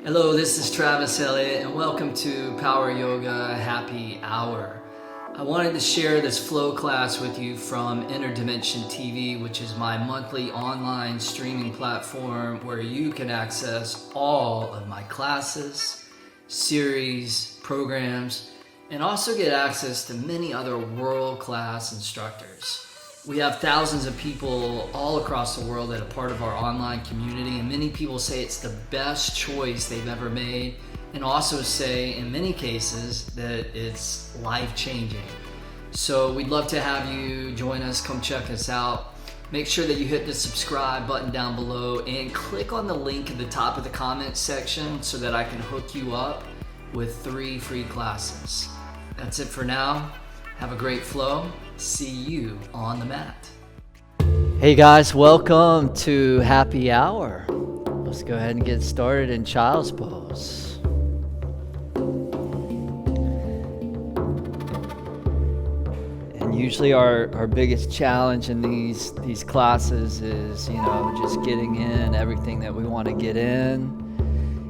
Hello, this is Travis Eliot, and welcome to Power Yoga Happy Hour. I wanted to share this flow class with you from Interdimension TV, which is my monthly online streaming platform where you can access all of my classes, series, programs, and also get access to many other world-class instructors. We have thousands of people all across the world that are part of our online community, and many people say it's the best choice they've ever made, and also say in many cases that it's life-changing. So we'd love to have you join us, come check us out. Make sure that you hit the subscribe button down below and click on the link at the top of the comments section so that I can hook you up with 3 free classes. That's it for now. Have a great flow. See you on the mat. Hey guys, welcome to Happy Hour. Let's go ahead and get started in Child's Pose. And usually our biggest challenge in these classes is, just getting in everything that we want to get in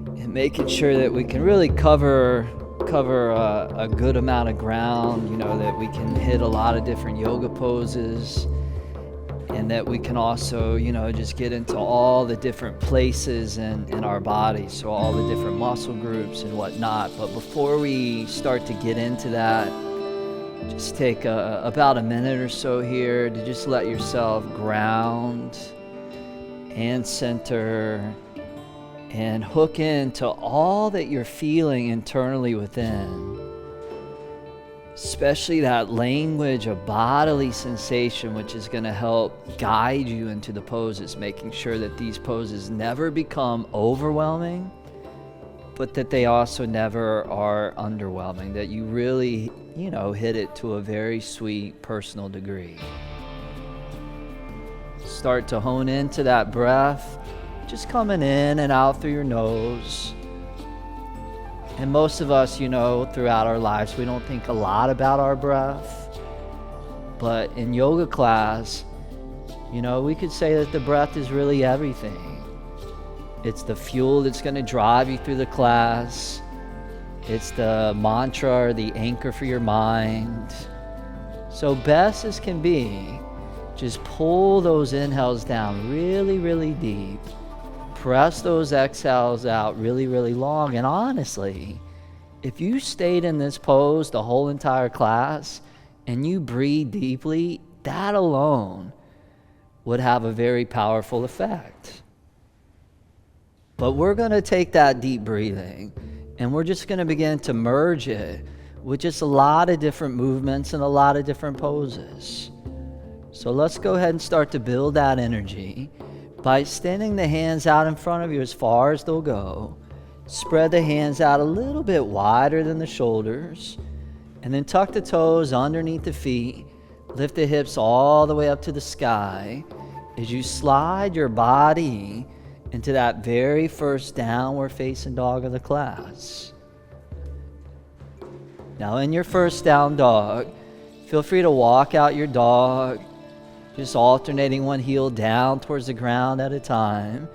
and making sure that we can really cover a good amount of ground, that we can hit a lot of different yoga poses, and that we can also, just get into all the different places in our body, so all the different muscle groups and whatnot. But before we start to get into that, just take about a minute or so here to just let yourself ground and center and hook into all that you're feeling internally within, especially that language of bodily sensation, which is going to help guide you into the poses, making sure that these poses never become overwhelming, but that they also never are underwhelming, that you really, hit it to a very sweet personal degree. Start to hone into that breath, just coming in and out through your nose. And most of us, throughout our lives, we don't think a lot about our breath. But in yoga class, we could say that the breath is really everything. It's the fuel that's going to drive you through the class. It's the mantra or the anchor for your mind. So best as can be, just pull those inhales down really, really deep. Press those exhales out really, really long. And honestly, if you stayed in this pose the whole entire class and you breathe deeply, that alone would have a very powerful effect. But we're going to take that deep breathing and we're just going to begin to merge it with just a lot of different movements and a lot of different poses. So let's go ahead and start to build that energy by extending the hands out in front of you as far as they'll go. Spread the hands out a little bit wider than the shoulders, and then tuck the toes underneath the feet. Lift the hips all the way up to the sky as you slide your body into that very first downward facing dog of the class. Now in your first down dog, feel free to walk out your dog, just alternating one heel down towards the ground at a time,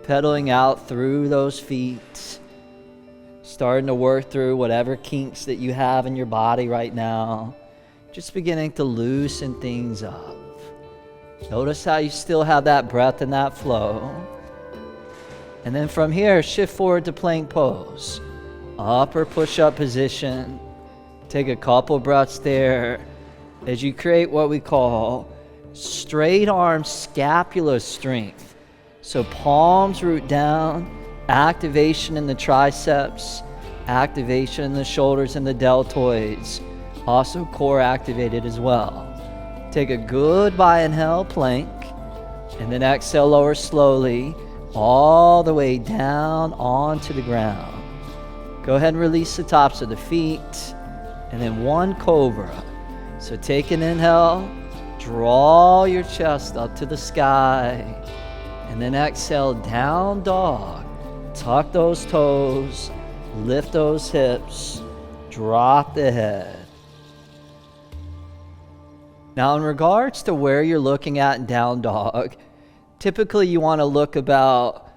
pedaling out through those feet, starting to work through whatever kinks that you have in your body right now, just beginning to loosen things up. Notice how you still have that breath and that flow. And then from here, shift forward to plank pose. Upper push-up position. Take a couple breaths there as you create what we call straight arm scapular strength. So palms root down, activation in the triceps, activation in the shoulders and the deltoids. Also core activated as well. Take a goodbye inhale, plank, and then exhale, lower slowly all the way down onto the ground. Go ahead and release the tops of the feet, and then one cobra. So take an inhale, draw your chest up to the sky, and then exhale, down dog. Tuck those toes, lift those hips, drop the head. Now in regards to where you're looking at in down dog, typically you want to look about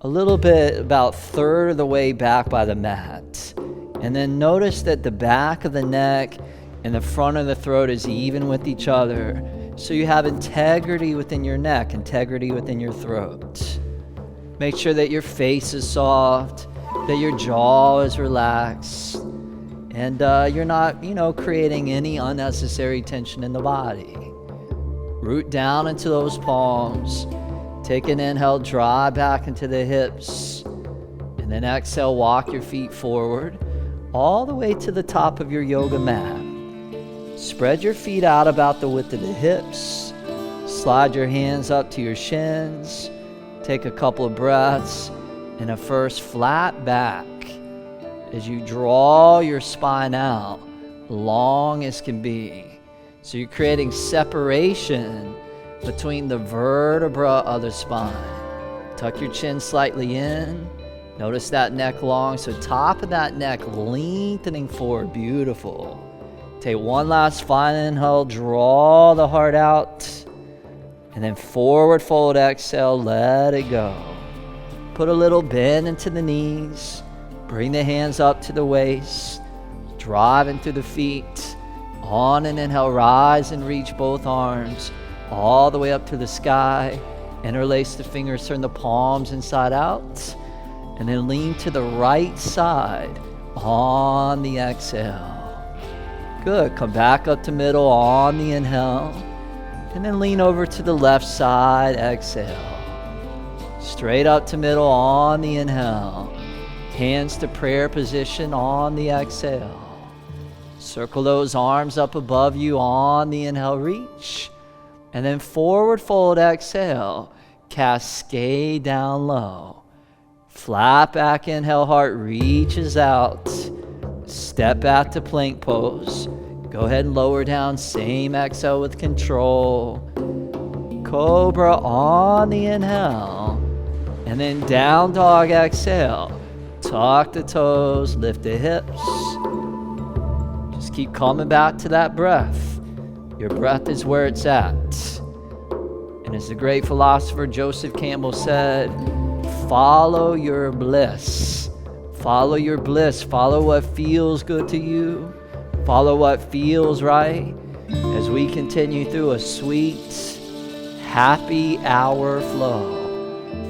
a little bit, about third of the way back by the mat. And then notice that the back of the neck and the front of the throat is even with each other. So you have integrity within your neck, integrity within your throat. Make sure that your face is soft, that your jaw is relaxed, and you're not, creating any unnecessary tension in the body. Root down into those palms. Take an inhale, draw back into the hips, and then exhale, walk your feet forward all the way to the top of your yoga mat. Spread your feet out about the width of the hips. Slide your hands up to your shins. Take a couple of breaths and a first flat back as you draw your spine out long as can be. So you're creating separation between the vertebra of the spine. Tuck your chin slightly in. Notice that neck long, so top of that neck lengthening forward. Beautiful. Take one last final inhale, draw the heart out, and then forward fold, exhale, let it go. Put a little bend into the knees, bring the hands up to the waist, driving through the feet. On an inhale, rise and reach both arms all the way up to the sky. Interlace the fingers, turn the palms inside out, and then lean to the right side on the exhale. Good. Come back up to middle on the inhale, and then lean over to the left side, exhale. Straight up to middle on the inhale. Hands to prayer position on the exhale. Circle those arms up above you on the inhale, reach. And then forward fold, exhale. Cascade down low. Flat back, inhale, heart reaches out. Step back to plank pose. Go ahead and lower down, same exhale with control. Cobra on the inhale. And then down dog, exhale. Tuck the toes, lift the hips. Just keep coming back to that breath. Your breath is where it's at. And as the great philosopher Joseph Campbell said, follow your bliss. Follow your bliss. Follow what feels good to you. Follow what feels right as we continue through a sweet, happy hour flow.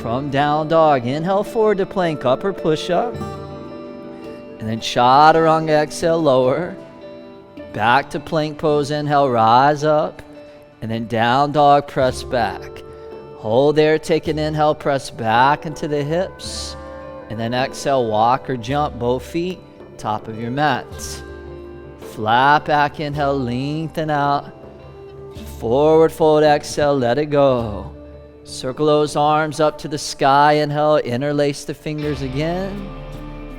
From down dog, inhale forward to plank, upper push-up. And then chaturanga, exhale, lower. Back to plank pose, inhale, rise up. And then down dog, press back. Hold there, take an inhale, press back into the hips. And then exhale, walk or jump both feet, top of your mat. Flat back, inhale, lengthen out. Forward fold, exhale, let it go. Circle those arms up to the sky, inhale, interlace the fingers again.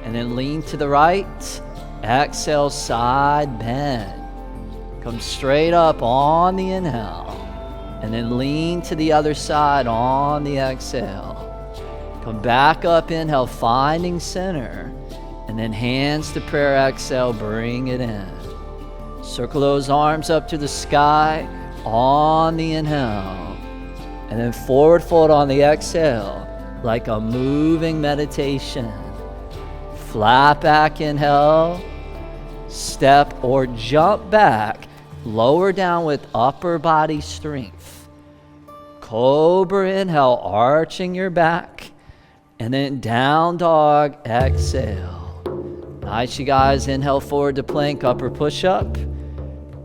And then lean to the right. Exhale, side bend. Come straight up on the inhale. And then lean to the other side on the exhale. Come back up, inhale, finding center. And then hands to prayer, exhale, bring it in. Circle those arms up to the sky on the inhale. And then forward fold on the exhale, like a moving meditation. Flat back, inhale. Step or jump back. Lower down with upper body strength. Cobra, inhale, arching your back. And then down dog, exhale. Nice, you guys. Inhale forward to plank, upper push-up.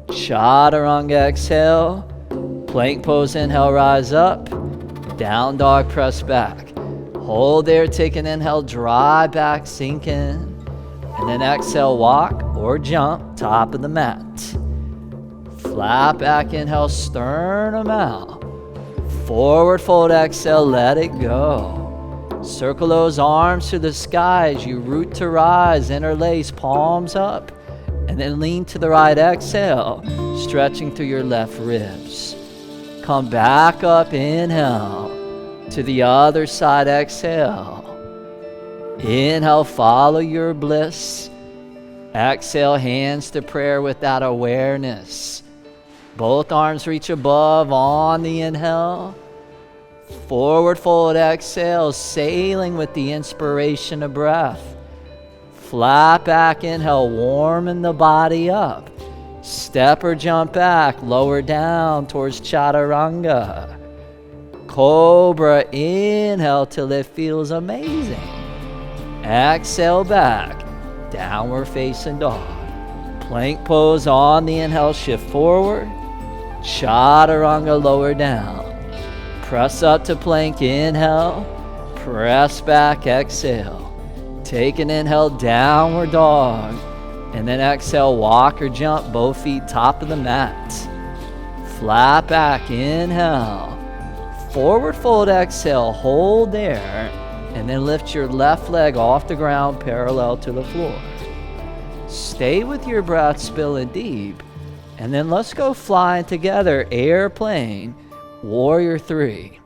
Chaturanga, exhale. Plank pose, inhale, rise up. Down dog, press back. Hold there, take an inhale, dry back, sink in. And then exhale, walk or jump, top of the mat. Flat back, inhale, sternum out. Forward fold, exhale, let it go. Circle those arms to the sky as you root to rise, interlace, palms up. And then lean to the right, exhale, stretching through your left ribs. Come back up, inhale. To the other side, exhale. Inhale, follow your bliss. Exhale, hands to prayer with that awareness. Both arms reach above on the inhale. Forward fold exhale, sailing with the inspiration of breath. Flat back inhale, warming the body up. Step or jump back, lower down towards chaturanga. Cobra, inhale till it feels amazing. Exhale back, downward facing dog. Plank pose on the inhale, shift forward. Chaturanga, lower down. Press up to plank, inhale. Press back, exhale. Take an inhale, downward dog. And then exhale, walk or jump, both feet top of the mat. Flat back, inhale. Forward fold, exhale, hold there. And then lift your left leg off the ground, parallel to the floor. Stay with your breath, spilling deep. And then let's go flying together, airplane, warrior 3.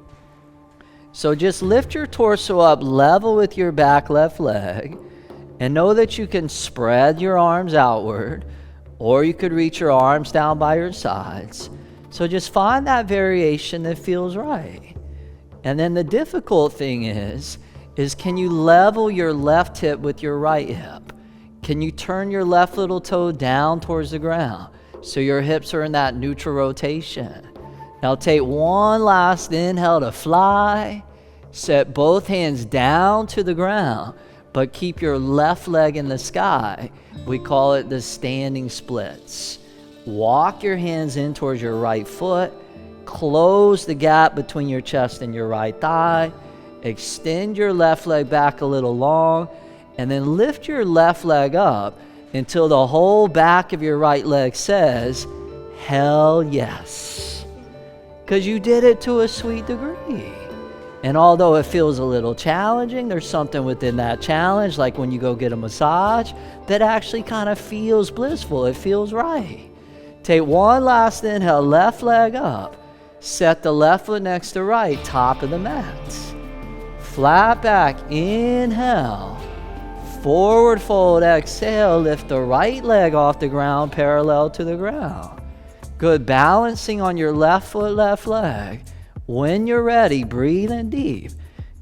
So just lift your torso up level with your back left leg. And know that you can spread your arms outward, or you could reach your arms down by your sides. So just find that variation that feels right. And then the difficult thing is can you level your left hip with your right hip? Can you turn your left little toe down towards the ground so your hips are in that neutral rotation? Now take one last inhale to fly. Set both hands down to the ground, but keep your left leg in the sky. We call it the standing splits. Walk your hands in towards your right foot. Close the gap between your chest and your right thigh. Extend your left leg back a little long, and then lift your left leg up until the whole back of your right leg says, hell yes. Because you did it to a sweet degree. And although it feels a little challenging, there's something within that challenge, like when you go get a massage, that actually kind of feels blissful. It feels right. Take one last inhale, left leg up. Set the left foot next to right, top of the mat. Flat back, inhale. Forward fold, exhale. Lift the right leg off the ground, parallel to the ground. Good, balancing on your left foot, left leg. When you're ready, breathe in deep.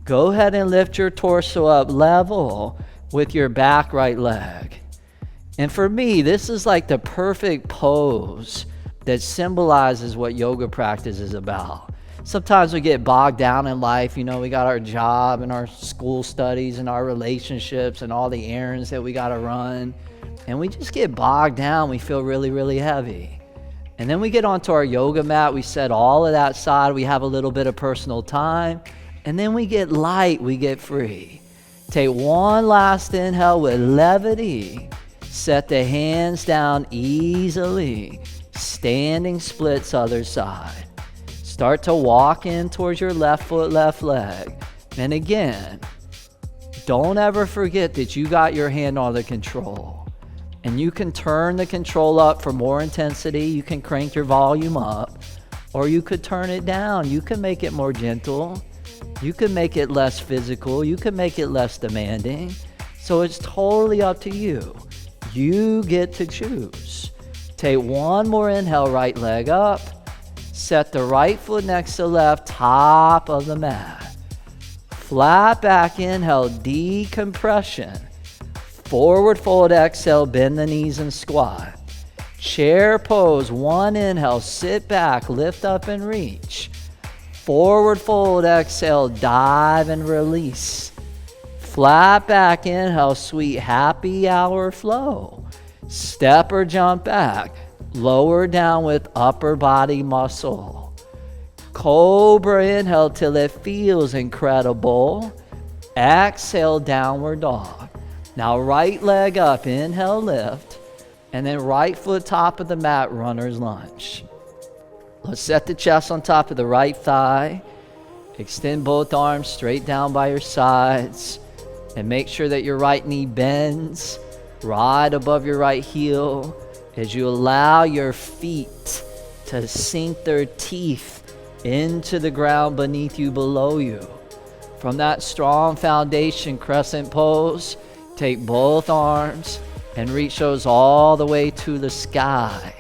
Go ahead and lift your torso up level with your back right leg. And for me, this is like the perfect pose that symbolizes what yoga practice is about. Sometimes we get bogged down in life. You know, we got our job and our school studies and our relationships and all the errands that we got to run. And we just get bogged down. We feel really, really heavy. And then we get onto our yoga mat, we set all of that aside, we have a little bit of personal time, and then we get light, we get free. Take one last inhale with levity. Set the hands down easily. Standing splits other side. Start to walk in towards your left foot, left leg. And again, don't ever forget that you got your hand on the control. And you can turn the control up for more intensity. You can crank your volume up, or you could turn it down. You can make it more gentle. You can make it less physical. You can make it less demanding. So it's totally up to you. You get to choose. Take one more inhale, right leg up. Set the right foot next to left, top of the mat. Flat back inhale, decompression. Forward fold, exhale, bend the knees and squat. Chair pose, one inhale, sit back, lift up and reach. Forward fold, exhale, dive and release. Flat back inhale, sweet happy hour flow. Step or jump back, lower down with upper body muscle. Cobra, inhale till it feels incredible. Exhale, downward dog. Now right leg up, inhale, lift, and then right foot top of the mat, runner's lunge. Let's set the chest on top of the right thigh. Extend both arms straight down by your sides, and make sure that your right knee bends right above your right heel as you allow your feet to sink their teeth into the ground beneath you, below you. From that strong foundation, crescent pose, take both arms and reach those all the way to the sky,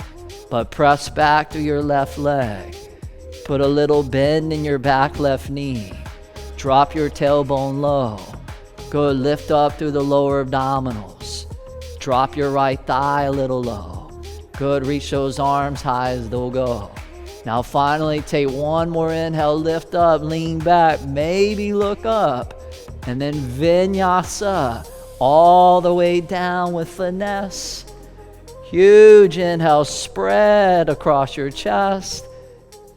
but press back through your left leg. Put a little bend in your back left knee. Drop your tailbone low. Good, lift up through the lower abdominals. Drop your right thigh a little low. Good, reach those arms high as they'll go. Now finally take one more inhale, lift up, lean back, maybe look up. And then vinyasa, all the way down with finesse. Huge inhale, spread across your chest.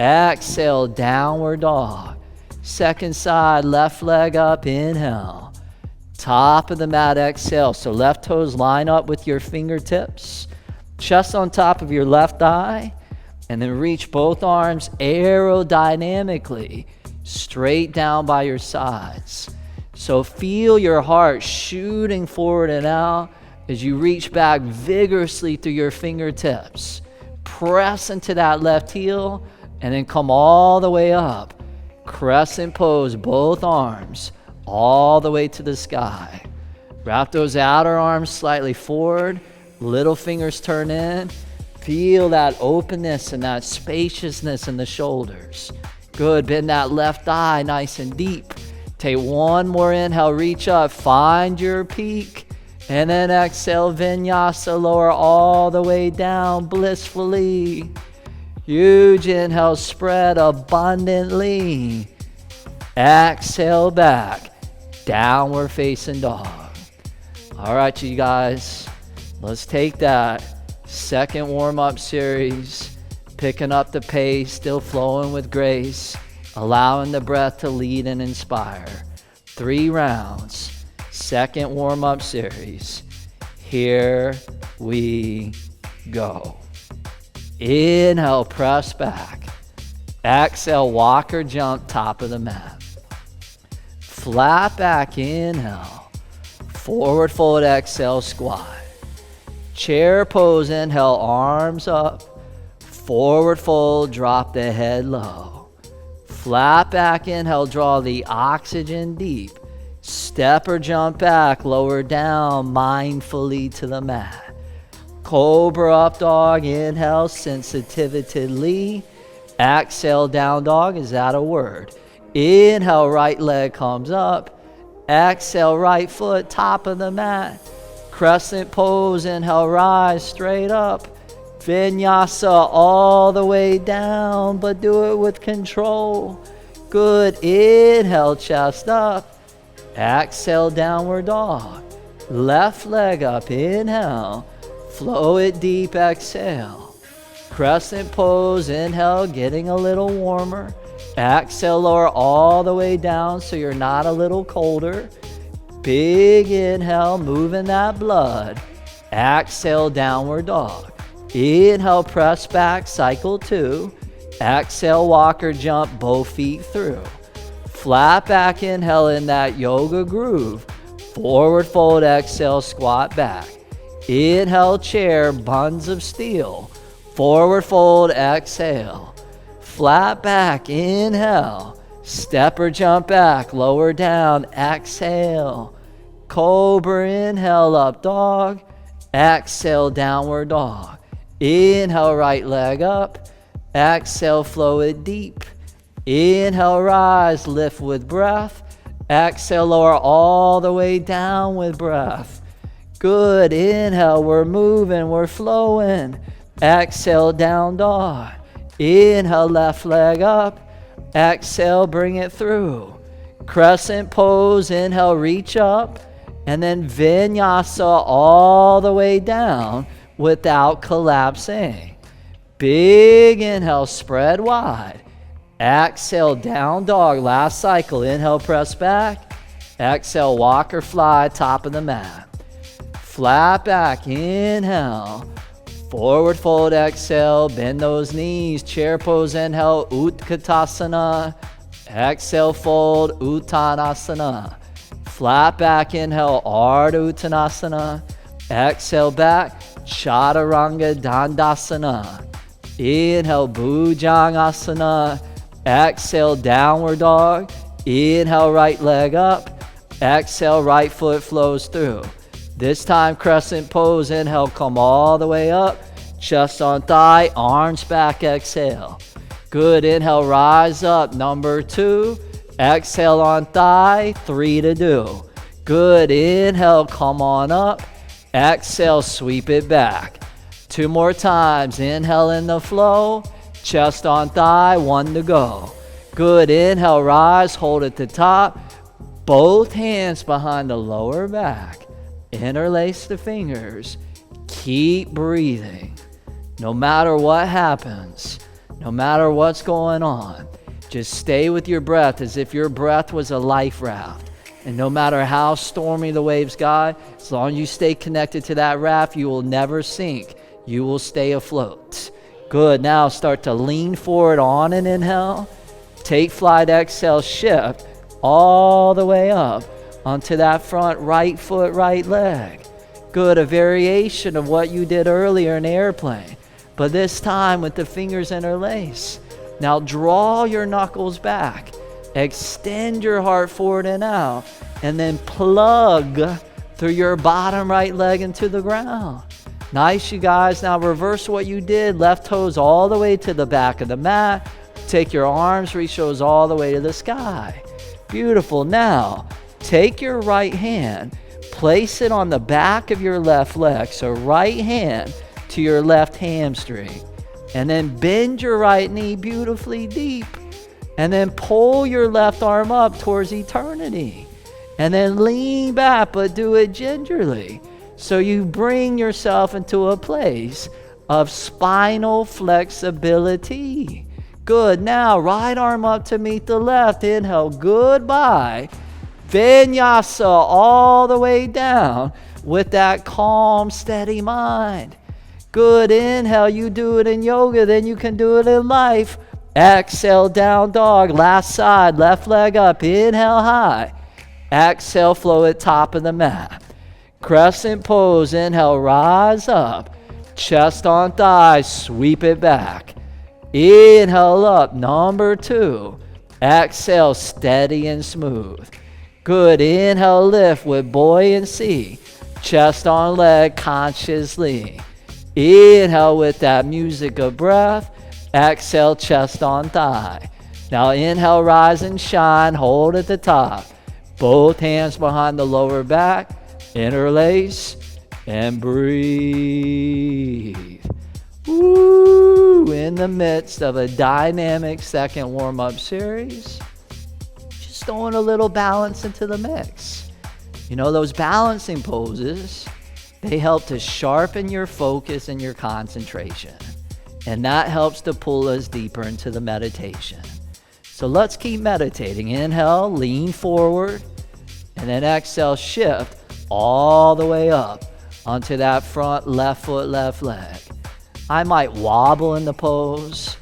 Exhale, downward dog. Second side, left leg up, inhale. Top of the mat, exhale. So left toes line up with your fingertips. Chest on top of your left thigh. And then reach both arms aerodynamically straight down by your sides. So feel your heart shooting forward and out as you reach back vigorously through your fingertips. Press into that left heel and then come all the way up. Crescent pose, both arms all the way to the sky. Wrap those outer arms slightly forward. Little fingers turn in. Feel that openness and that spaciousness in the shoulders. Good, bend that left thigh nice and deep. Take one more inhale, reach up, find your peak. And then exhale, vinyasa, lower all the way down blissfully. Huge inhale, spread abundantly. Exhale back, downward facing dog. All right, you guys, let's take that. Second warm-up series, picking up the pace, still flowing with grace, allowing the breath to lead and inspire. 3 rounds, second warm-up series. Here we go. Inhale, press back. Exhale, walk or jump, top of the mat. Flat back, inhale. Forward fold, exhale, squat. Chair pose, inhale, arms up. Forward fold, drop the head low. Flat back, inhale, draw the oxygen deep. Step or jump back, lower down mindfully to the mat. Cobra up dog, inhale, sensitively. Exhale, down dog, is that a word? Inhale, right leg comes up. Exhale, right foot, top of the mat. Crescent pose, inhale, rise straight up. Vinyasa all the way down, but do it with control. Good, inhale, chest up. Exhale, downward dog. Left leg up, inhale. Flow it deep, exhale. Crescent pose, inhale, getting a little warmer. Exhale, lower all the way down so you're not a little colder. Big inhale, moving that blood. Exhale, downward dog. Inhale, press back, cycle 2. Exhale, walk or jump, both feet through. Flat back, inhale in that yoga groove. Forward fold, exhale, squat back. Inhale, chair, buns of steel. Forward fold, exhale. Flat back, inhale. Step or jump back, lower down, exhale. Cobra, inhale, up dog. Exhale, downward dog. Inhale, right leg up. Exhale, flow it deep. Inhale, rise, lift with breath. Exhale, lower all the way down with breath. Good, inhale, we're moving, we're flowing. Exhale, down dog. Inhale, left leg up. Exhale, bring it through. Crescent pose, inhale, reach up. And then vinyasa all the way down without collapsing. Big inhale, spread wide. Exhale, down dog, last cycle. Inhale, press back. Exhale, walk or fly, top of the mat. Flat back, inhale. Forward fold, exhale, bend those knees. Chair pose, inhale, Utkatasana. Exhale, fold, Uttanasana. Flat back, inhale, Ardha Uttanasana. Exhale back, Chaturanga Dandasana. Inhale, Bhujangasana. Exhale, downward dog. Inhale, right leg up. Exhale, right foot flows through. This time, crescent pose. Inhale, come all the way up. Chest on thigh, arms back, exhale. Good, inhale, rise up. Number 2. Exhale on thigh, 3 to do. Good, inhale, come on up. Exhale, sweep it back. 2 more times, inhale in the flow. Chest on thigh, 1 to go. Good, inhale, rise, hold at the top. Both hands behind the lower back. Interlace the fingers. Keep breathing. No matter what happens, no matter what's going on, just stay with your breath as if your breath was a life raft. And no matter how stormy the waves got, as long as you stay connected to that raft, you will never sink. You will stay afloat. Good. Now start to lean forward on an inhale. Take flight, exhale, shift all the way up onto that front right foot, right leg. Good. A variation of what you did earlier in the airplane, but this time with the fingers interlaced. Now draw your knuckles back. Extend your heart forward and out. And then plug through your bottom right leg into the ground. Nice, you guys. Now reverse what you did. Left toes all the way to the back of the mat. Take your arms, reach those all the way to the sky. Beautiful. Now, take your right hand. Place it on the back of your left leg. So right hand to your left hamstring. And then bend your right knee beautifully deep. And then pull your left arm up towards eternity. And then lean back, but do it gingerly. So you bring yourself into a place of spinal flexibility. Good. Now, right arm up to meet the left. Inhale. Goodbye. Vinyasa all the way down with that calm, steady mind. Good. Inhale. You do it in yoga, then you can do it in life. Exhale, down dog. Last side, left leg up. Inhale, high. Exhale, flow at top of the mat. Crescent pose. Inhale, rise up. Chest on thighs, sweep it back. Inhale up, number 2. Exhale, steady and smooth. Good. Inhale, lift with buoyancy. Chest on leg, consciously. Inhale with that music of breath. Exhale, chest on thigh. Now inhale, rise and shine. Hold at the top. Both hands behind the lower back. Interlace and breathe. Woo! In the midst of a dynamic second warm-up series, just throwing a little balance into the mix. You know, those balancing poses, they help to sharpen your focus and your concentration. And that helps to pull us deeper into the meditation. So let's keep meditating. Inhale, lean forward, and then exhale, shift all the way up onto that front left foot, left leg. I might wobble in the pose.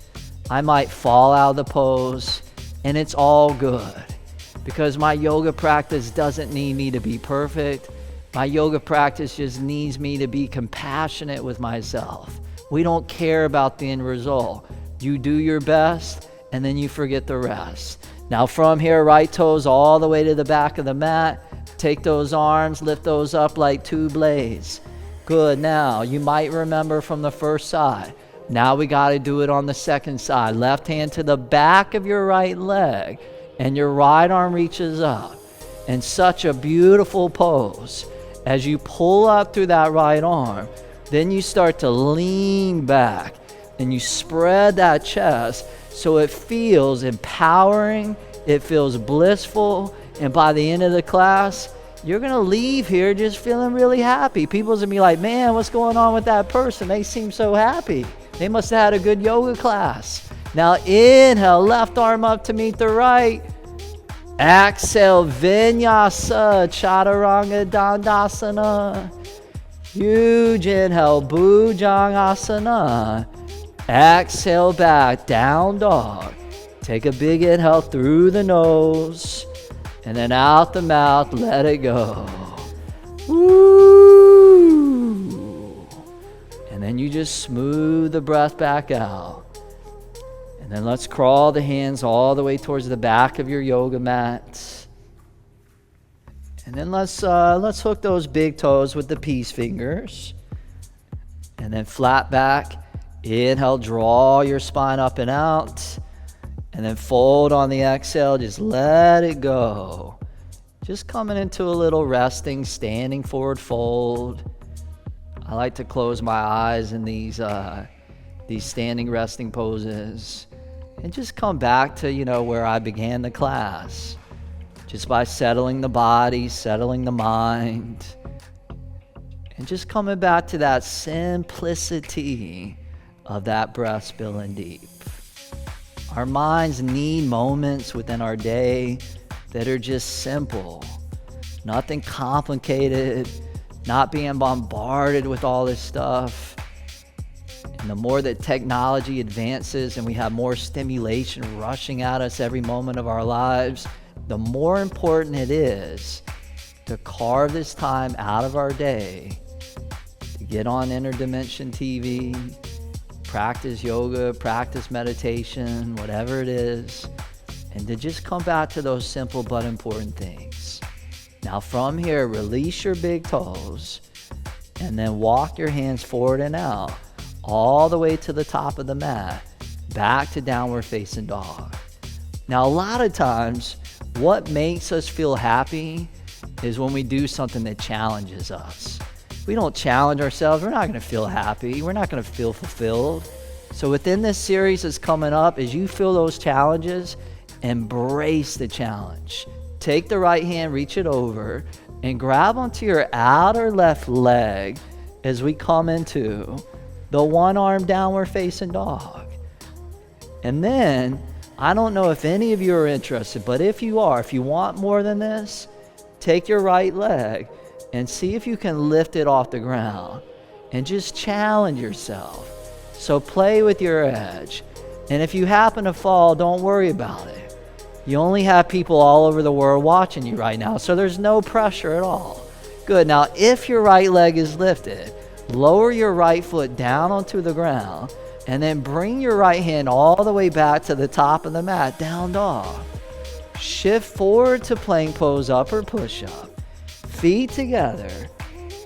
I might fall out of the pose, and it's all good because my yoga practice doesn't need me to be perfect. My yoga practice just needs me to be compassionate with myself. We don't care about the end result. You do your best, and then you forget the rest. Now from here, right toes all the way to the back of the mat. Take those arms, lift those up like 2 blades. Good. Now, you might remember from the first side. Now we got to do it on the second side. Left hand to the back of your right leg, and your right arm reaches up. And such a beautiful pose. As you pull up through that right arm, then you start to lean back and you spread that chest so it feels empowering, it feels blissful, and by the end of the class, you're going to leave here just feeling really happy. People's going to be like, man, what's going on with that person? They seem so happy. They must have had a good yoga class. Now inhale, left arm up to meet the right. Exhale, Vinyasa, Chaturanga Dandasana. Huge inhale, Bhujangasana. Exhale back, down dog. Take a big inhale through the nose. And then out the mouth, let it go. Woo! And then you just smooth the breath back out. And then let's crawl the hands all the way towards the back of your yoga mat. And then let's hook those big toes with the peace fingers. And then flat back, Inhale, draw your spine up and out. And then fold on the exhale, just let it go. Just coming into a little resting, standing forward fold. I like to close my eyes in these standing resting poses. And just come back to, where I began the class. Just by settling the body, settling the mind. And just coming back to that simplicity of that breath spilling deep. Our minds need moments within our day that are just simple. Nothing complicated, not being bombarded with all this stuff. And the more that technology advances and we have more stimulation rushing at us every moment of our lives, the more important it is to carve this time out of our day to get on Interdimension TV, practice yoga, practice meditation, whatever it is, and to just come back to those simple but important things. Now from here, release your big toes and then walk your hands forward and out all the way to the top of the mat, back to downward facing dog. Now a lot of times, what makes us feel happy is when we do something that challenges us. If we don't challenge ourselves, we're not going to feel happy. We're not going to feel fulfilled. So within this series that's coming up, as you feel those challenges, embrace the challenge. Take the right hand, reach it over, and grab onto your outer left leg as we come into the one arm downward facing dog. And then, I don't know if any of you are interested, but if you are, if you want more than this, take your right leg and see if you can lift it off the ground and just challenge yourself. So play with your edge. And if you happen to fall, don't worry about it. You only have people all over the world watching you right now, so there's no pressure at all. Good. Now, if your right leg is lifted, lower your right foot down onto the ground and then bring your right hand all the way back to the top of the mat, down dog. Shift forward to plank pose, upper push-up. Feet together.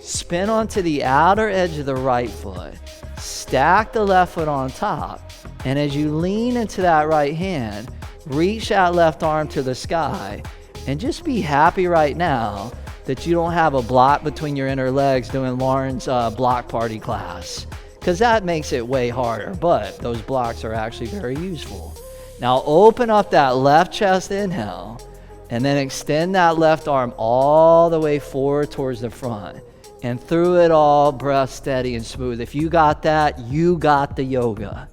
Spin onto the outer edge of the right foot. Stack the left foot on top. And as you lean into that right hand, reach that left arm to the sky. And just be happy right now that you don't have a block between your inner legs doing Lauren's block party class. Because that makes it way harder, but those blocks are actually very useful. Now open up that left chest, inhale, and then extend that left arm all the way forward towards the front. And through it all, breath steady and smooth. If you got that, you got the yoga.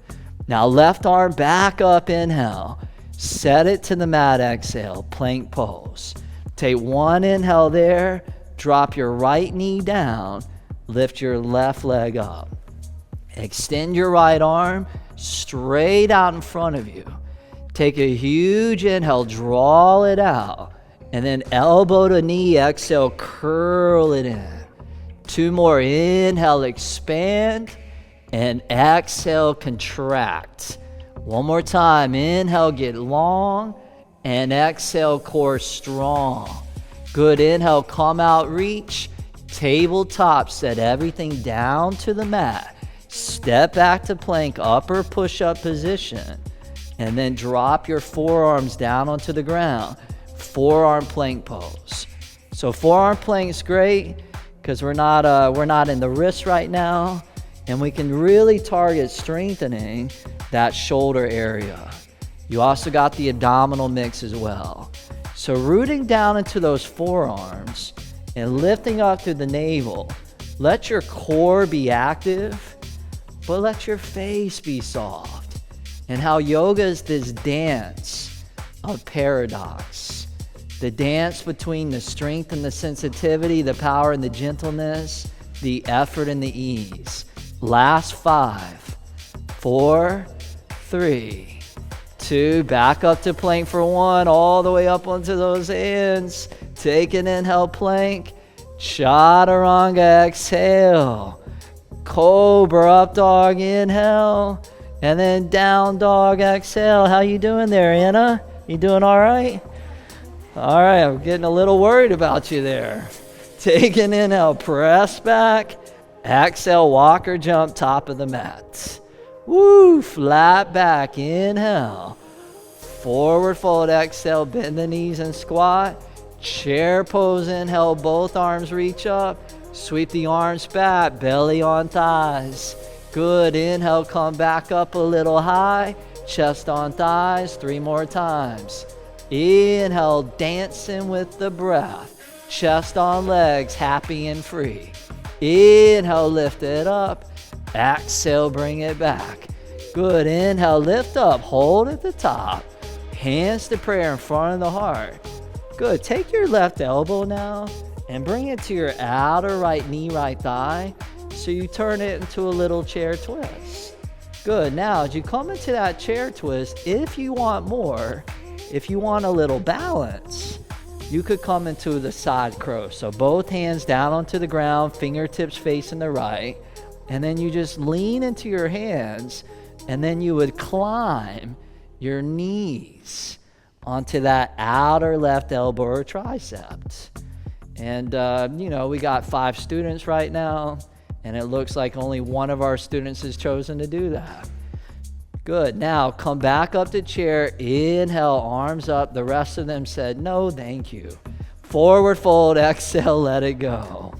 Now left arm back up, inhale. Set it to the mat, exhale, plank pose. Take one inhale there, drop your right knee down, lift your left leg up. Extend your right arm straight out in front of you. Take a huge inhale, draw it out, and then elbow to knee, exhale, curl it in. Two more, inhale, expand, and exhale, contract. One more time, inhale, get long, and exhale, core strong. Good, inhale, come out, reach, tabletop, set everything down to the mat. Step back to plank, upper push-up position, and then drop your forearms down onto the ground. Forearm plank pose. So forearm plank is great because we're not in the wrist right now, and we can really target strengthening that shoulder area. You also got the abdominal mix as well. So rooting down into those forearms and lifting up through the navel. Let your core be active, but let your face be soft. And how yoga is this dance of paradox. The dance between the strength and the sensitivity, the power and the gentleness, the effort and the ease. Last 5, 4, 3, 2, back up to plank for 1, all the way up onto those hands. Take an inhale, plank. Chaturanga, exhale. Cobra, up dog, inhale. And then down dog, exhale. How you doing there, Anna? You doing all right? All right, I'm getting a little worried about you there. Take an inhale, press back. Exhale, walk or jump, top of the mat. Woo, flat back, inhale. Forward fold, exhale, bend the knees and squat. Chair pose, inhale, both arms reach up. Sweep the arms back, belly on thighs. Good, inhale, come back up a little high. Chest on thighs, 3 more times. Inhale, dancing with the breath. Chest on legs, happy and free. Inhale, lift it up. Exhale, bring it back. Good, inhale, lift up, hold at the top. Hands to prayer in front of the heart. Good, take your left elbow now and bring it to your outer right knee, right thigh. So you turn it into a little chair twist. Good, now as you come into that chair twist, if you want more, if you want a little balance, you could come into the side crow. So both hands down onto the ground, fingertips facing the right, and then you just lean into your hands, and then you would climb your knees onto that outer left elbow or tricep. And, we got 5 students right now, and it looks like only one of our students has chosen to do that. Good. Now come back up to chair. Inhale, arms up. The rest of them said, no, thank you. Forward fold, exhale, let it go.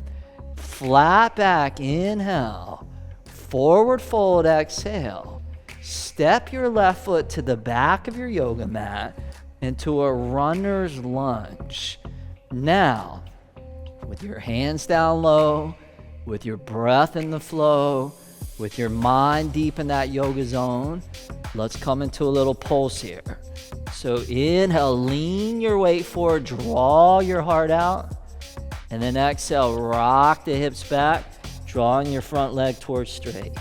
Flat back, inhale. Forward fold, exhale. Step your left foot to the back of your yoga mat into a runner's lunge. Now, with your hands down low, with your breath in the flow, with your mind deep in that yoga zone, let's come into a little pulse here. So inhale, lean your weight forward, draw your heart out, and then exhale, rock the hips back, drawing your front leg towards straight.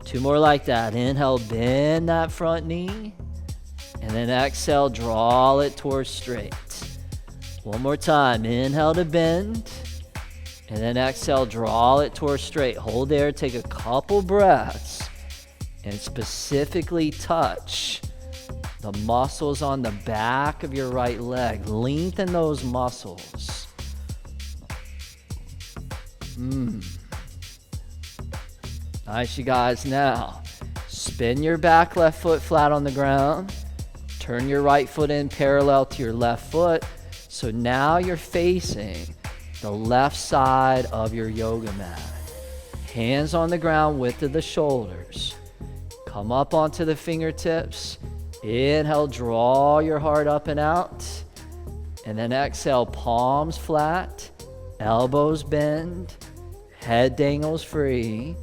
2 more like that. Inhale, bend that front knee, and then exhale, draw it towards straight. 1 more time. Inhale to bend, and then exhale, draw it towards straight. Hold there, take a couple breaths, and specifically touch the muscles on the back of your right leg. Lengthen those muscles. Nice, you guys. Now, spin your back left foot flat on the ground. Turn your right foot in parallel to your left foot. So now you're facing the left side of your yoga mat. Hands on the ground, width of the shoulders. Come up onto the fingertips. Inhale, draw your heart up and out. And then exhale, palms flat, elbows bend, head dangles free.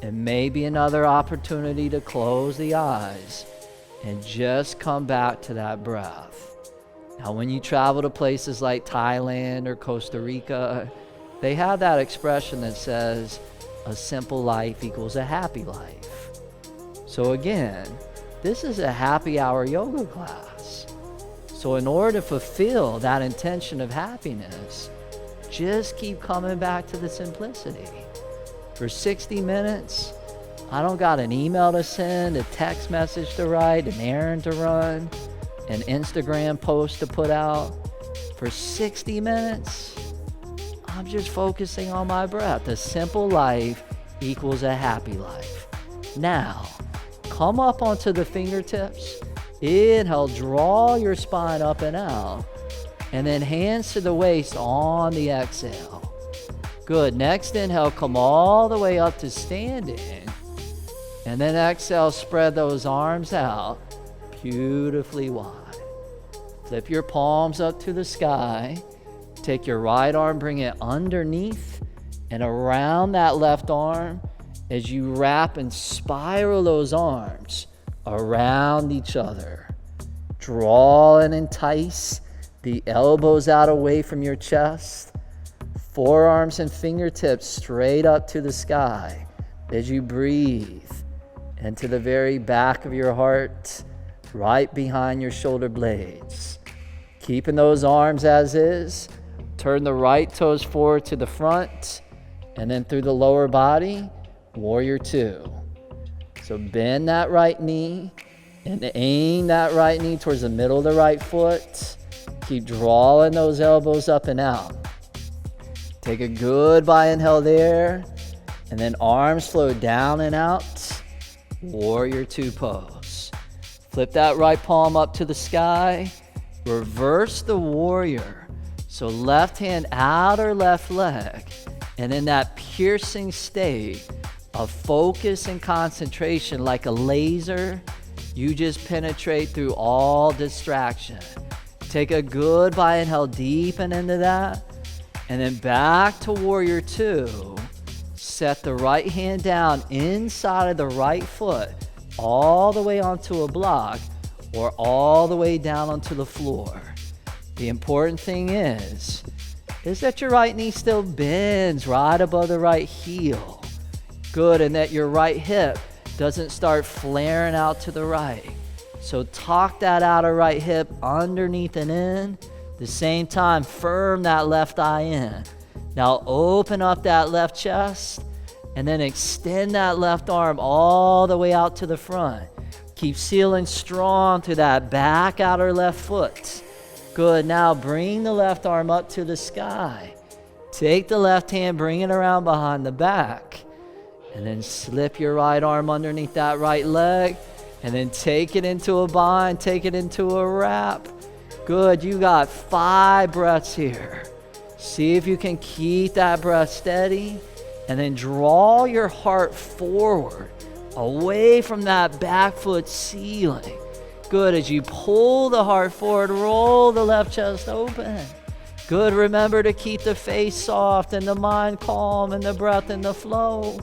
And maybe another opportunity to close the eyes and just come back to that breath. Now, when you travel to places like Thailand or Costa Rica, they have that expression that says, a simple life equals a happy life. So again, this is a happy hour yoga class. So in order to fulfill that intention of happiness, just keep coming back to the simplicity. For 60 minutes, I don't got an email to send, a text message to write, an errand to run, an Instagram post to put out. For 60 minutes, I'm just focusing on my breath. A simple life equals a happy life. Now, come up onto the fingertips. Inhale, draw your spine up and out. And then hands to the waist on the exhale. Good. Next inhale, come all the way up to standing. And then exhale, spread those arms out beautifully wide. Flip your palms up to the sky. Take your right arm, bring it underneath and around that left arm as you wrap and spiral those arms around each other. Draw and entice the elbows out away from your chest. Forearms and fingertips straight up to the sky as you breathe into the very back of your heart, right behind your shoulder blades. Keeping those arms as is. Turn the right toes forward to the front and then through the lower body, warrior 2. So bend that right knee and aim that right knee towards the middle of the right foot. Keep drawing those elbows up and out. Take a goodbye inhale there, and then arms flow down and out. Warrior two pose. Flip that right palm up to the sky. Reverse the warrior. So left hand outer left leg. And in that piercing state of focus and concentration like a laser, you just penetrate through all distraction. Take a goodbye inhale, deepen into that. And then back to warrior two. Set the right hand down inside of the right foot, all the way onto a block or all the way down onto the floor. The important thing is that your right knee still bends right above the right heel. Good, and that your right hip doesn't start flaring out to the right. So tuck that outer right hip underneath and in. The same time, firm that left eye in. Now open up that left chest and then extend that left arm all the way out to the front. Keep sealing strong to that back outer left foot. Good, now bring the left arm up to the sky. Take the left hand, bring it around behind the back. And then slip your right arm underneath that right leg. And then take it into a bind, take it into a wrap. Good, you got 5 breaths here. See if you can keep that breath steady. And then draw your heart forward, away from that back foot ceiling. Good, as you pull the heart forward, roll the left chest open. Good, remember to keep the face soft and the mind calm and the breath in the flow.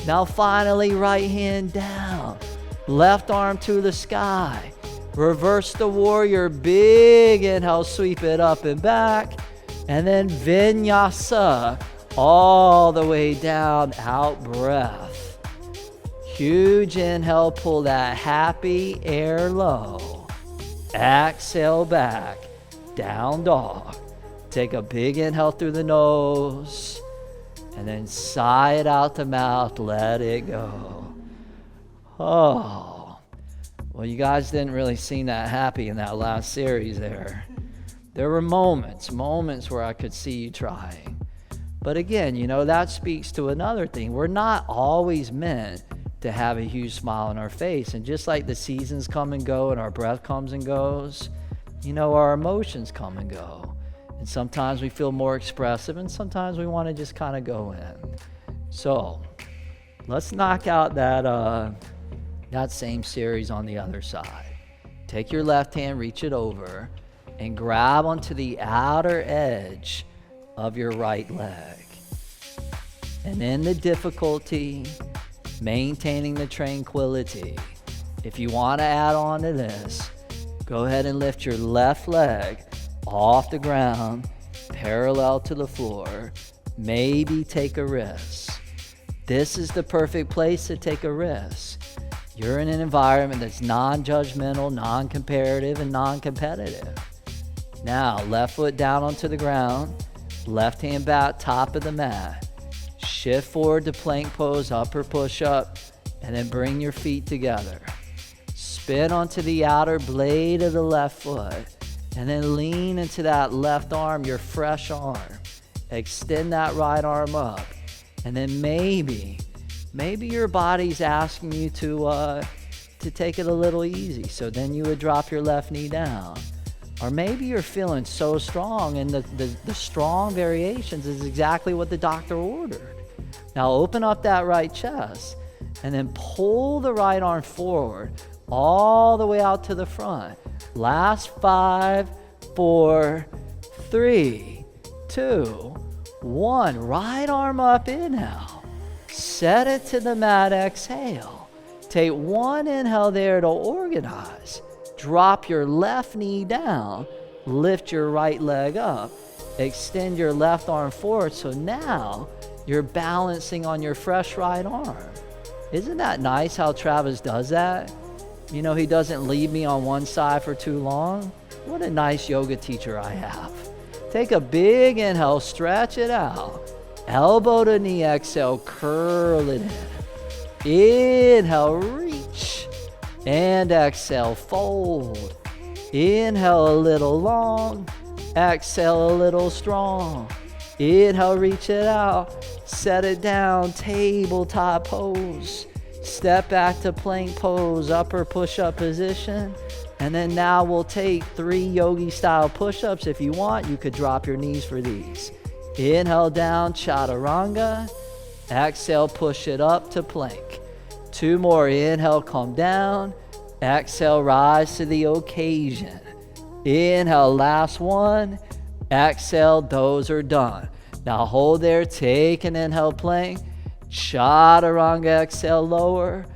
Now finally, right hand down, left arm to the sky. Reverse the warrior, big inhale, sweep it up and back. And then vinyasa, all the way down, out breath. Huge inhale, pull that happy air low. Exhale back, down dog. Take a big inhale through the nose. And then sigh it out the mouth, let it go. Oh, well, you guys didn't really seem that happy in that last series there. There were moments where I could see you trying. But again, that speaks to another thing. We're not always meant to have a huge smile on our face. And just like the seasons come and go and our breath comes and goes, our emotions come and go. And sometimes we feel more expressive and sometimes we want to just kind of go in. So let's knock out that same series on the other side. Take your left hand, reach it over, and grab onto the outer edge of your right leg. And in the difficulty, maintaining the tranquility, if you want to add on to this, go ahead and lift your left leg off the ground, parallel to the floor. Maybe take a risk. This is the perfect place to take a risk. You're in an environment that's non-judgmental, non-comparative, and non-competitive. Now, left foot down onto the ground, left hand back, top of the mat. Shift forward to plank pose, upper push-up, and then bring your feet together. Spin onto the outer blade of the left foot, and then lean into that left arm, your fresh arm. Extend that right arm up, and then maybe your body's asking you to take it a little easy, so then you would drop your left knee down. Or maybe you're feeling so strong, and the strong variations is exactly what the doctor ordered. Now open up that right chest, and then pull the right arm forward, all the way out to the front. Last 5, 4, 3, 2, 1. Right arm up, inhale. Set it to the mat, exhale. Take one inhale there to organize. Drop your left knee down, lift your right leg up, extend your left arm forward, so now you're balancing on your fresh right arm. Isn't that nice how Travis does that? He doesn't leave me on one side for too long. What a nice yoga teacher I have. Take a big inhale, stretch it out. Elbow to knee, exhale, curl it in. Inhale, reach. And exhale, fold. Inhale a little long. Exhale a little strong. Inhale, reach it out. Set it down, tabletop pose. Step back to plank pose, upper push-up position. And then now we'll take 3 yogi style push-ups. If you want, you could drop your knees for these. Inhale down, chaturanga. Exhale, push it up to plank. 2 more. Inhale, come down. Exhale, rise to the occasion. Inhale, last one. Exhale, those are done. Now hold there, take an inhale, plank. Chaturanga, exhale, lower.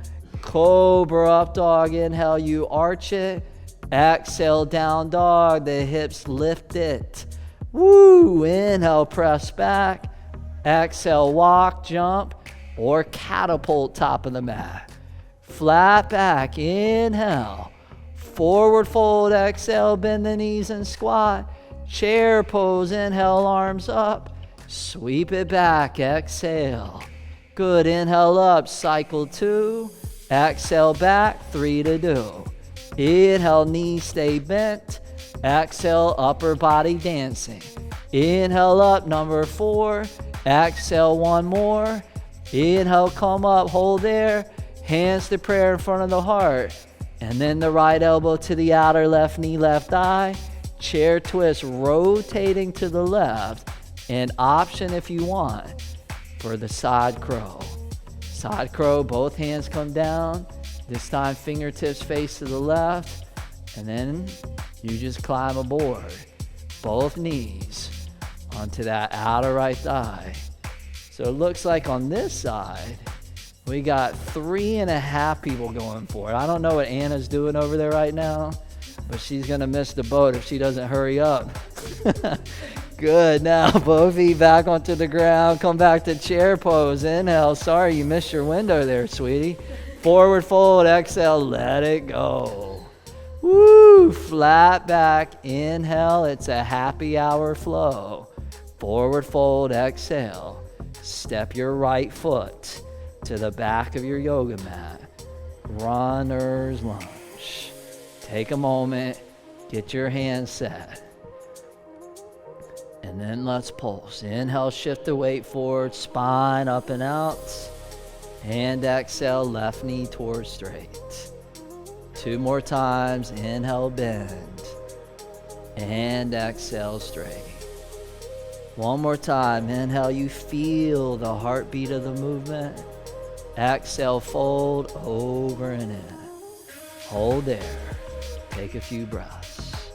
Cobra, up dog, inhale, you arch it. Exhale, down dog, the hips lift it. Woo, inhale, press back. Exhale, walk, jump, or catapult top of the mat. Flat back, inhale. Forward fold, exhale, bend the knees and squat. Chair pose, inhale, arms up. Sweep it back, exhale. Good, inhale up, cycle 2. Exhale back, 3 to do. Inhale, knees stay bent. Exhale, upper body dancing. Inhale up, number 4. Exhale, 1 more. Inhale, come up, hold there. Hands to prayer in front of the heart. And then the right elbow to the outer left knee, left thigh. Chair twist, rotating to the left. And option if you want for the side crow. Side crow, both hands come down. This time fingertips face to the left. And then you just climb aboard. Both knees onto that outer right thigh. So it looks like on this side, we got 3.5 people going for it. I don't know what Anna's doing over there right now, but she's gonna miss the boat if she doesn't hurry up. Good, now both feet back onto the ground. Come back to chair pose. Inhale, sorry you missed your window there, sweetie. Forward fold, exhale, let it go. Woo, flat back, inhale, it's a happy hour flow. Forward fold, exhale. Step your right foot to the back of your yoga mat. Runner's lunge. Take a moment, get your hands set. And then let's pulse. Inhale, shift the weight forward, spine up and out. And exhale, left knee towards straight. 2 more times. Inhale, bend. And exhale, straight. 1 more time. Inhale, you feel the heartbeat of the movement. Exhale, fold over and in. Hold there. Take a few breaths.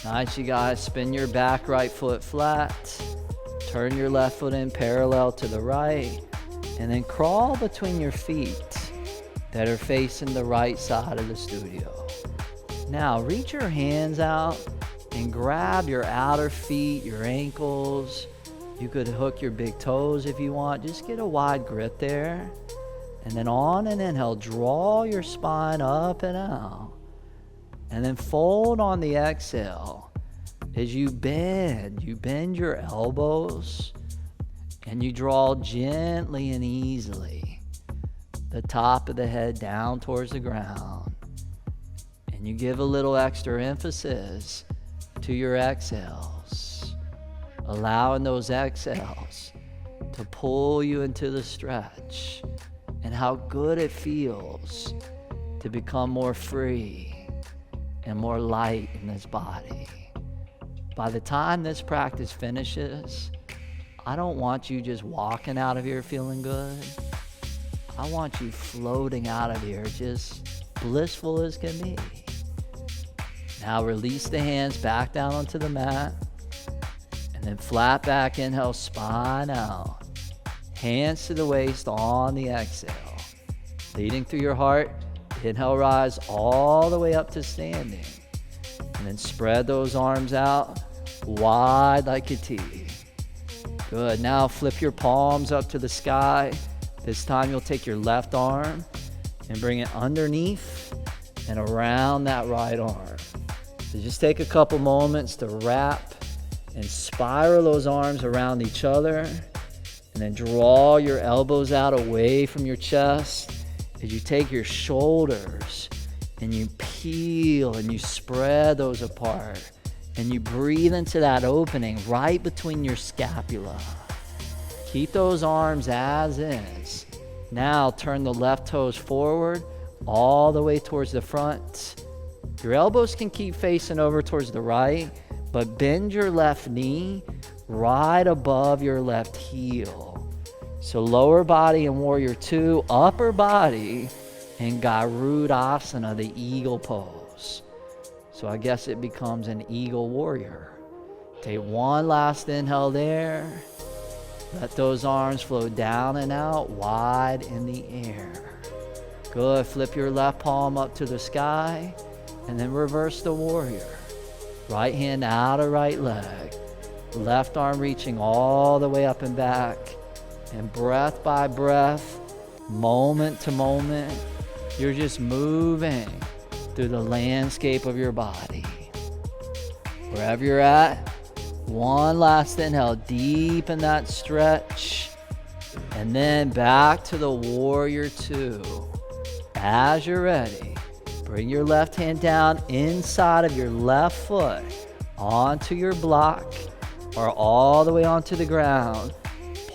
Nice, you guys. Spin your back right foot flat. Turn your left foot in parallel to the right. And then crawl between your feet that are facing the right side of the studio. Now, reach your hands out and grab your outer feet, your ankles. You could hook your big toes if you want. Just get a wide grip there. And then on an inhale, draw your spine up and out. And then fold on the exhale. As you bend your elbows. And you draw gently and easily the top of the head down towards the ground. And you give a little extra emphasis to your exhales. Allowing those exhales to pull you into the stretch. And how good it feels to become more free and more light in this body. By the time this practice finishes, I don't want you just walking out of here feeling good. I want you floating out of here just blissful as can be. Now release the hands back down onto the mat. And then flat back, inhale, spine out. Hands to the waist on the exhale. Leading through your heart, inhale, rise all the way up to standing. And then spread those arms out wide like a T. Good, now flip your palms up to the sky. This time you'll take your left arm and bring it underneath and around that right arm. So just take a couple moments to wrap and spiral those arms around each other. And then draw your elbows out away from your chest as you take your shoulders and you peel and you spread those apart. And you breathe into that opening right between your scapula. Keep those arms as is. Now turn the left toes forward all the way towards the front. Your elbows can keep facing over towards the right, but bend your left knee right above your left heel. So lower body in Warrior 2, upper body in Garudasana, the eagle pose. So I guess it becomes an eagle warrior. Take one last inhale there. Let those arms flow down and out, wide in the air. Good. Flip your left palm up to the sky, and then reverse the warrior. Right hand out of right leg. Left arm reaching all the way up and back. And breath by breath, moment to moment, you're just moving through the landscape of your body. Wherever you're at, one last inhale, deep in that stretch, and then back to the Warrior 2. As you're ready, bring your left hand down inside of your left foot, onto your block, or all the way onto the ground.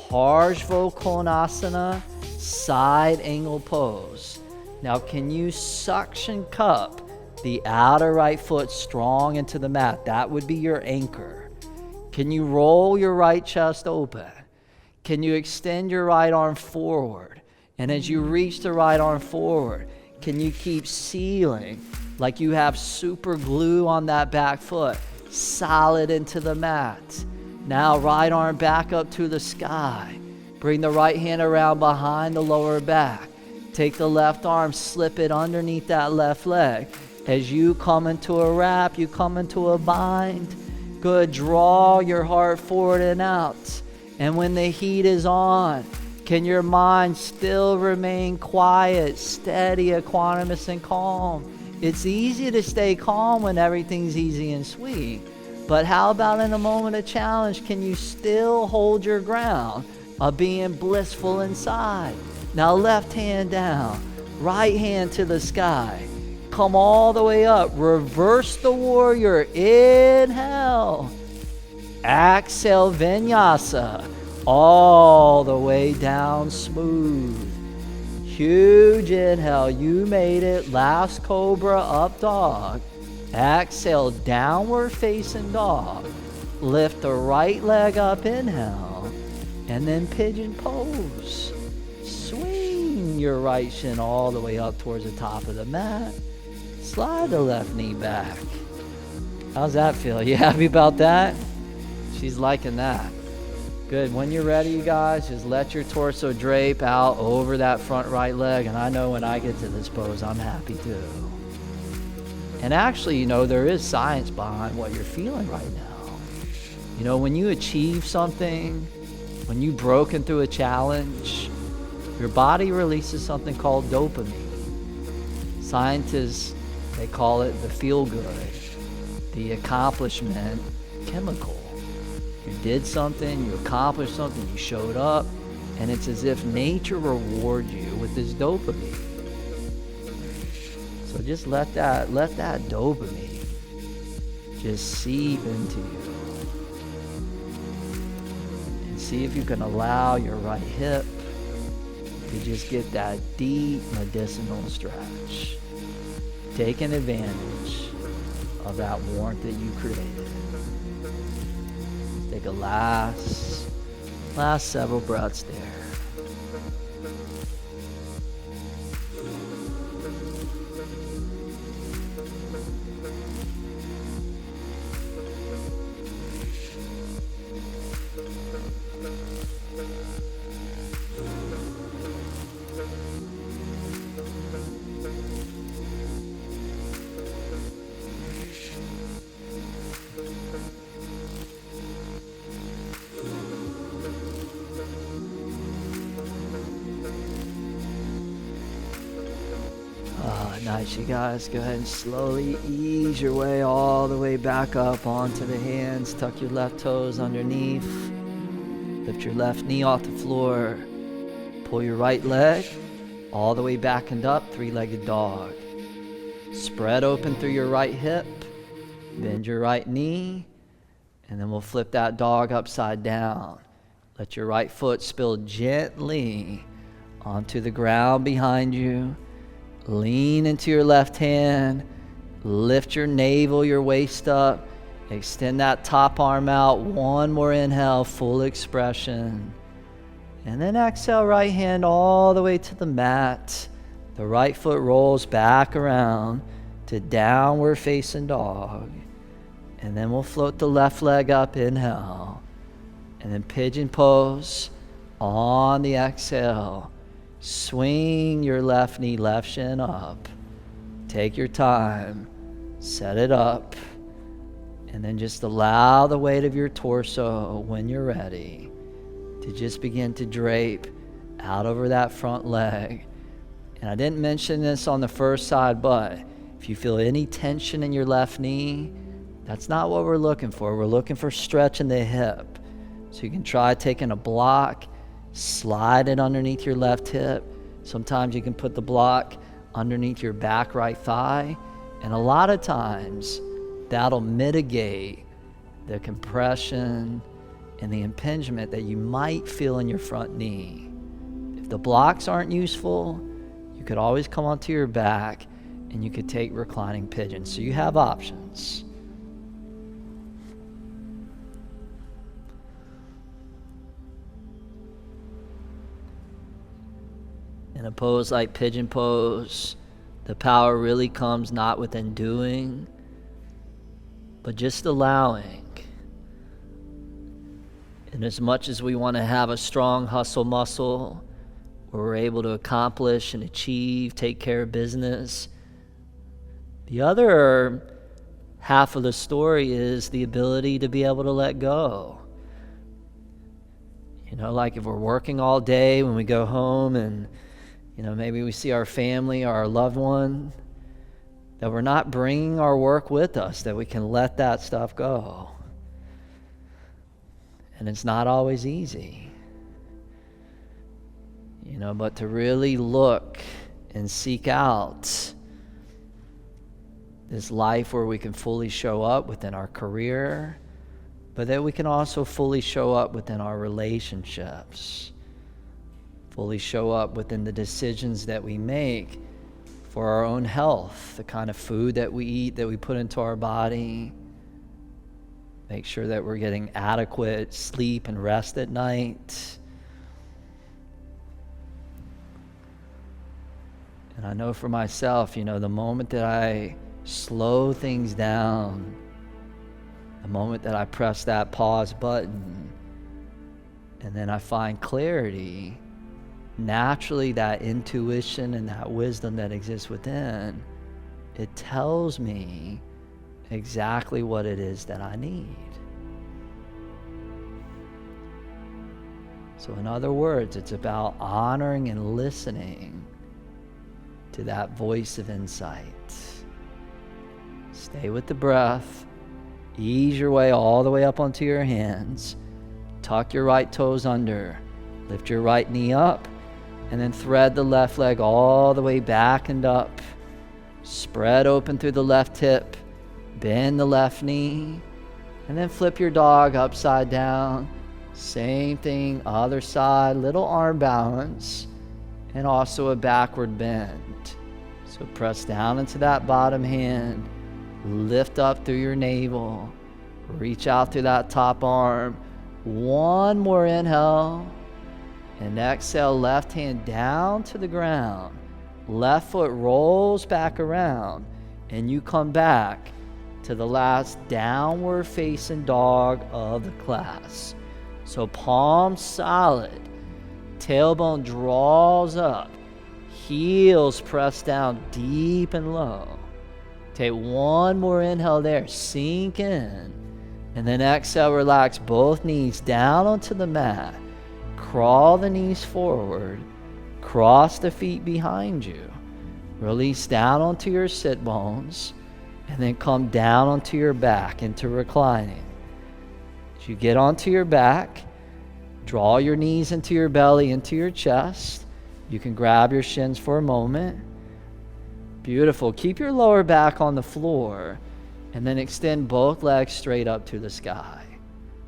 Parsvakonasana, side angle pose. Now can you suction cup the outer right foot strong into the mat? That would be your anchor. Can you roll your right chest open? Can you extend your right arm forward? And as you reach the right arm forward, can you keep sealing like you have super glue on that back foot, solid into the mat? Now right arm back up to the sky. Bring the right hand around behind the lower back. Take the left arm, slip it underneath that left leg. As you come into a wrap, you come into a bind. Good. Draw your heart forward and out. And when the heat is on, can your mind still remain quiet, steady, equanimous, and calm? It's easy to stay calm when everything's easy and sweet. But how about in a moment of challenge, can you still hold your ground of being blissful inside? Now left hand down, right hand to the sky. Come all the way up. Reverse the warrior. Inhale. Exhale, vinyasa. All the way down smooth. Huge inhale. You made it. Last Cobra, up dog. Exhale, downward facing dog. Lift the right leg up, inhale. And then pigeon pose. Swing your right shin all the way up towards the top of the mat. Slide the left knee back. How's that feel? You happy about that? She's liking that. Good. When you're ready, you guys, just let your torso drape out over that front right leg. And I know when I get to this pose, I'm happy too. And actually, you know, there is science behind what you're feeling right now. You know, when you achieve something, when you've broken through a challenge, your body releases something called dopamine. Scientists, they call it the feel-good, the accomplishment chemical. You did something, you accomplished something, you showed up, and it's as if nature rewards you with this dopamine. So just let that dopamine just seep into you. And see if you can allow your right hip to just get that deep medicinal stretch. Taking advantage of that warmth that you created. Take a last several breaths there. Nice, you guys. Go ahead and slowly ease your way all the way back up onto the hands. Tuck your left toes underneath. Lift your left knee off the floor. Pull your right leg all the way back and up, three-legged dog. Spread open through your right hip. Bend your right knee, and then we'll flip that dog upside down. Let your right foot spill gently onto the ground behind you. Lean into your left hand. Lift your navel, your waist up. Extend that top arm out. One more inhale, full expression. And then exhale, right hand all the way to the mat. The right foot rolls back around to downward facing dog. And then we'll float the left leg up, inhale. And then pigeon pose on the exhale. Swing your left knee, left shin up. Take your time. Set it up. And then just allow the weight of your torso, when you're ready, to just begin to drape out over that front leg. And I didn't mention this on the first side, but if you feel any tension in your left knee, that's not what we're looking for. We're looking for stretch in the hip. So you can try taking a block, slide it underneath your left hip. Sometimes you can put the block underneath your back right thigh. And a lot of times that'll mitigate the compression and the impingement that you might feel in your front knee. If the blocks aren't useful, you could always come onto your back and you could take reclining pigeon. So you have options. In a pose like pigeon pose, the power really comes not within doing, but just allowing. And as much as we want to have a strong hustle muscle, where we're able to accomplish and achieve, take care of business, the other half of the story is the ability to be able to let go. You know, like if we're working all day, when we go home and, you know, maybe we see our family or our loved one, that we're not bringing our work with us, that we can let that stuff go. And it's not always easy. You know, but to really look and seek out this life where we can fully show up within our career, but that we can also fully show up within our relationships, fully show up within the decisions that we make for our own health, the kind of food that we eat, that we put into our body, make sure that we're getting adequate sleep and rest at night. And I know for myself, you know, the moment that I slow things down, the moment that I press that pause button, and then I find clarity, naturally that intuition and that wisdom that exists within, it tells me exactly what it is that I need. So in other words, it's about honoring and listening to that voice of insight. Stay with the breath. Ease your way all the way up onto your hands. Tuck your right toes under. Lift your right knee up. And then thread the left leg all the way back and up. Spread open through the left hip. Bend the left knee. And then flip your dog upside down. Same thing, other side. Little arm balance. And also a backward bend. So press down into that bottom hand. Lift up through your navel. Reach out through that top arm. One more inhale. And exhale, left hand down to the ground. Left foot rolls back around. And you come back to the last downward facing dog of the class. So palms solid. Tailbone draws up. Heels press down deep and low. Take one more inhale there. Sink in. And then exhale, relax both knees down onto the mat. Crawl the knees forward. Cross the feet behind you. Release down onto your sit bones. And then come down onto your back into reclining. As you get onto your back, draw your knees into your belly, into your chest. You can grab your shins for a moment. Beautiful. Keep your lower back on the floor. And then extend both legs straight up to the sky.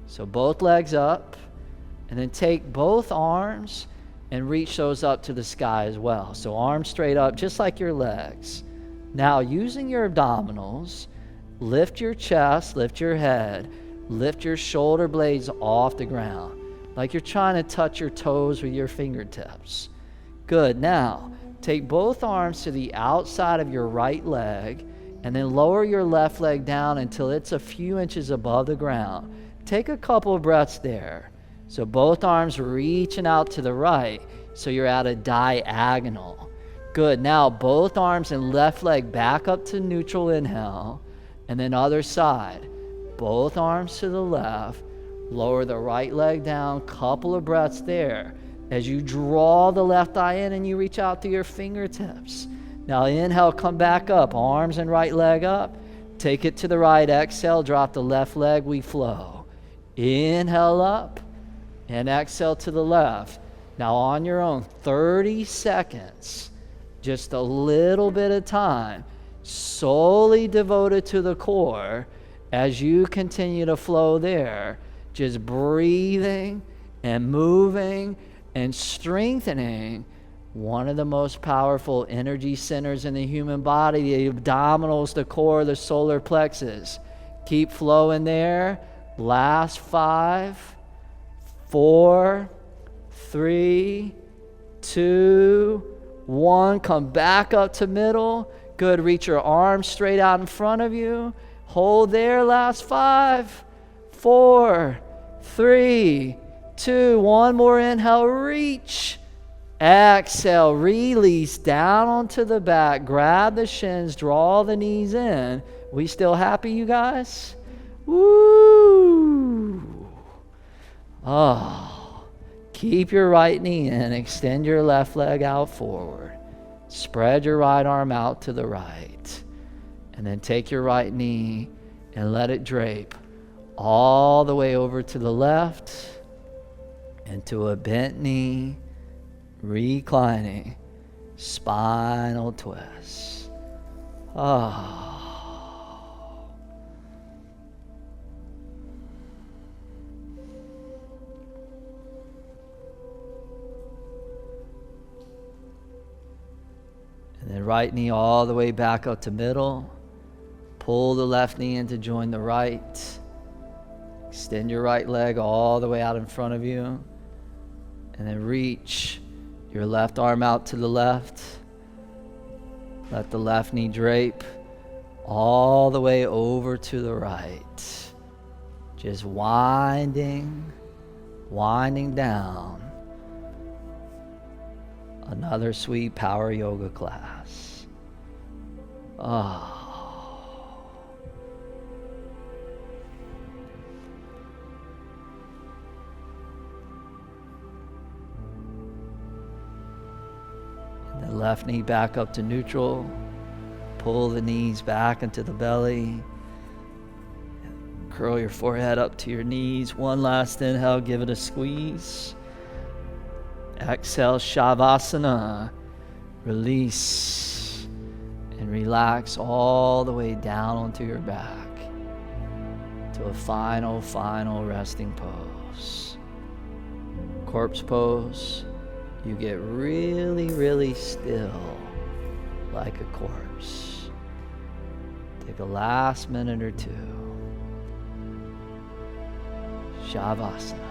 So both legs up, and then take both arms and reach those up to the sky as well. So arms straight up, just like your legs. Now, using your abdominals, lift your chest, lift your head, lift your shoulder blades off the ground, like you're trying to touch your toes with your fingertips. Good. Now, take both arms to the outside of your right leg, and then lower your left leg down until it's a few inches above the ground. Take a couple of breaths there. So both arms reaching out to the right, so you're at a diagonal. Good. Now both arms and left leg back up to neutral, inhale, and then other side. Both arms to the left, lower the right leg down, couple of breaths there as you draw the left thigh in and you reach out to your fingertips. Now inhale, come back up, arms and right leg up. Take it to the right, exhale, drop the left leg, we flow. Inhale up and exhale to the left. Now on your own, 30 seconds, just a little bit of time, solely devoted to the core as you continue to flow there, just breathing and moving and strengthening one of the most powerful energy centers in the human body, the abdominals, the core, the solar plexus. Keep flowing there. Last 5, 4, 3, 2, 1. Come back up to middle. Good. Reach your arms straight out in front of you. Hold there. Last 5, 4, 3, 2. One more inhale. Reach. Exhale, release down onto the back, grab the shins, draw the knees in. We still happy, you guys? Woo! Oh, keep your right knee in, extend your left leg out forward. Spread your right arm out to the right. And then take your right knee and let it drape all the way over to the left into a bent knee. Reclining, spinal twist. Oh. And then right knee all the way back up to middle. Pull the left knee in to join the right. Extend your right leg all the way out in front of you. And then reach your left arm out to the left. Let the left knee drape all the way over to the right. Just winding down. Another sweet power yoga class. Oh. The left knee back up to neutral. Pull the knees back into the belly. Curl your forehead up to your knees. One last inhale, give it a squeeze. Exhale, Shavasana. Release and relax all the way down onto your back to a final resting pose. Corpse pose. You get really still like a corpse. Take a last minute or two. Shavasana.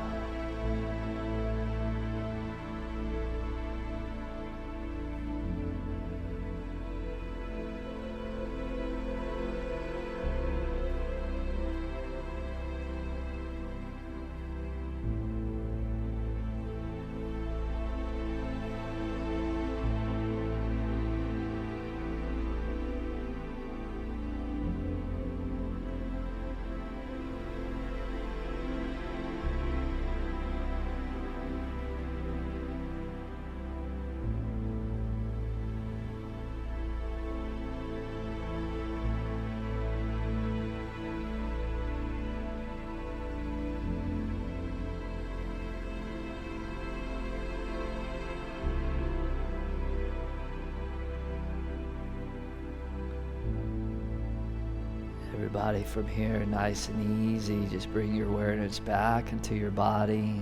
body from here, nice and easy. Just bring your awareness back into your body.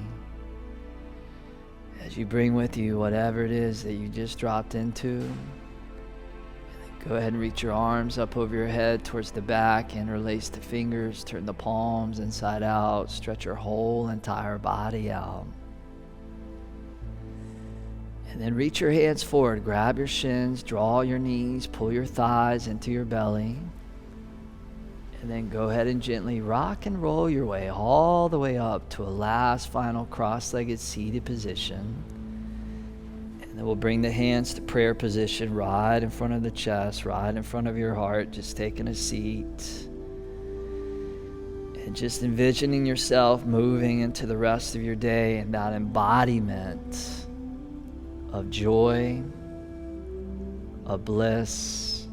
As you bring with you whatever it is that you just dropped into, go ahead and reach your arms up over your head towards the back, interlace the fingers, turn the palms inside out, stretch your whole entire body out. And then reach your hands forward, grab your shins, draw your knees, pull your thighs into your belly. And then go ahead and gently rock and roll your way all the way up to a last final cross-legged seated position. And then we'll bring the hands to prayer position right in front of the chest, right in front of your heart, just taking a seat. And just envisioning yourself moving into the rest of your day in that embodiment of joy, of bliss,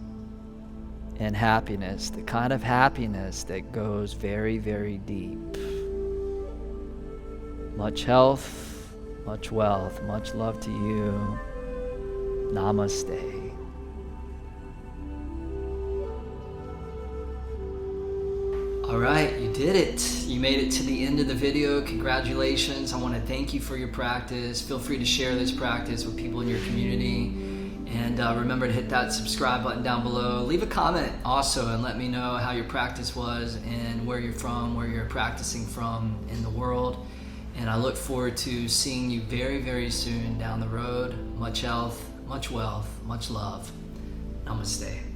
and happiness, the kind of happiness that goes very, very deep. Much health, much wealth, much love to you. Namaste. All right, you did it. You made it to the end of the video. Congratulations. I want to thank you for your practice. Feel free to share this practice with people in your community. And remember to hit that subscribe button down below. Leave a comment also and let me know how your practice was and where you're from, where you're practicing from in the world. And I look forward to seeing you very, very soon down the road. Much health, much wealth, much love. Namaste.